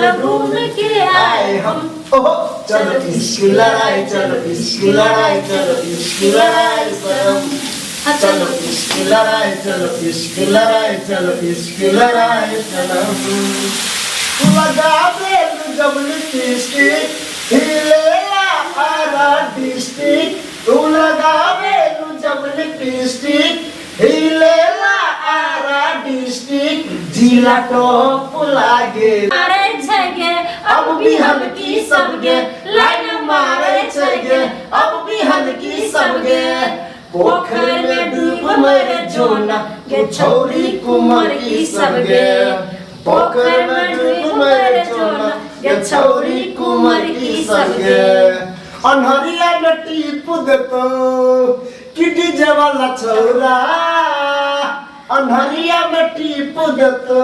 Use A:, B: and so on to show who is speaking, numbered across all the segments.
A: चलो घूम के आए हम।
B: ओहो चलो इश्क लड़ाई, चलो इश्क लड़ाई, चलो इश्क लड़ाई सनम। चलो इश्क लड़ाई, चलो इश्क लड़ाई, चलो इश्क लड़ाई सनम। लगावे जब लिपस्टिक हिलेला आरा डिस्ट्रिक्ट। तू लगावे जब लिपस्टिक हिलेला आरा डिस्ट्रिक्ट। जिला टॉप लागे
A: मारे छगे
B: अब भी हल्की सबगे, लाइन मारे छगे अब भी हल्की सबगे। पोखर में डूब मर जोना के छोरी कुमार की सबगे। पोखर में डूब मर जोना के छोरी कुमार की सबगे। अनहरिया में टीप देतो कि डीजे वाला छोरा, अनहरिया में टीप देतो।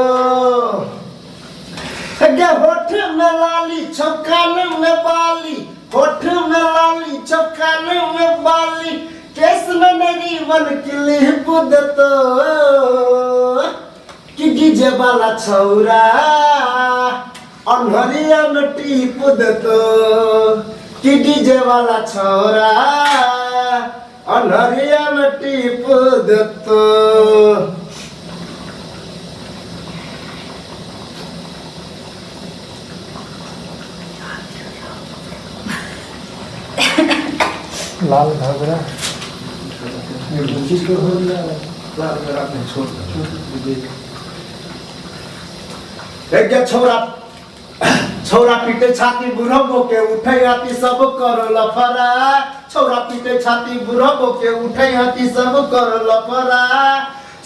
B: गे होठ में लाली छकान में बाली, होठ में लाली छकान में बाली। केस में मेरी मन क्लिप देतो कि डीजे वाला छोरा, अनहरिया में टीप देतो कि डीजे वाला छोरा, अनहरिया में टीप देतो।
C: लाल घाघरा
B: छोरा छोरा पीटे छाती बुढ़बो के उठे हाथी सब करो लफरा। छोरा पीटे छाती बुढ़बो के उठे हाथी सब करो लफरा।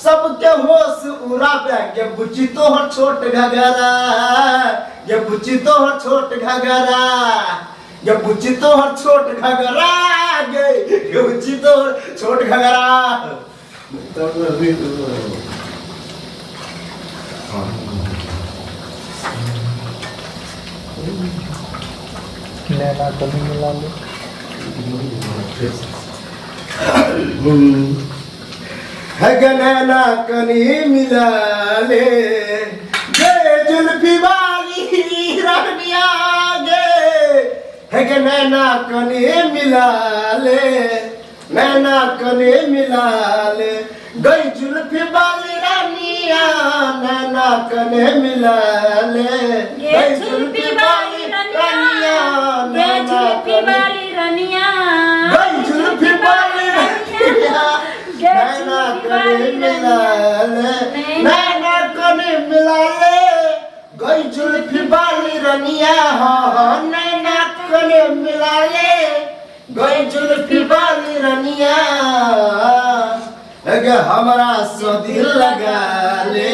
B: सबके होश उड़ाबे गे बुच्ची तोहर छोट घगरा, गे बुच्ची तोहर छोट घगरा, गे बुच्ची तोहर छोट घगरा, गे बुच्ची तोहर छोट घगरा।
C: नैना कभी मिला लो।
B: है गे नैना कनी मिला ले, गे जुल्फी वाली रनिया गे। है गे नैना कनी मिला ले, नैना कनी मिला ले। गई जुल्फी वाली रानिया नैना कने मिला ले। गई जुल्फी वाली रानिया नैना
A: वाली रनिया,
B: गई जुल्फी वाली रानिया नैना कने मिला ले, नैना कने मिला ले। गई जुल्फी वाली रानिया हाँ नैना कने मिला ले। गई जुल्फी वाली रानिया गे हमारा सो दिल लगा ले,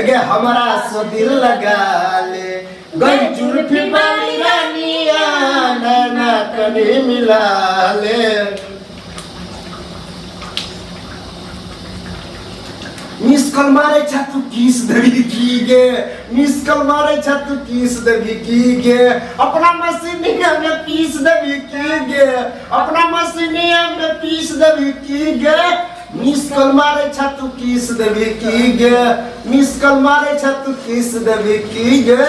B: गे हमारा सो दिल लगा ले। गई जुल्फी वाली रानिया नैना कने मिला ले। मिस कॉल मारे छतु किस देवी की गे, मिस कॉल मारे छतु किस देवी की गे। अपना मशीनिया में पीस देवी की गे, अपना मशीनिया में पीस देवी की गे। मिस कॉल मारे छतु किस देवी की गे, मिस कॉल मारे छतु किस देवी की गे।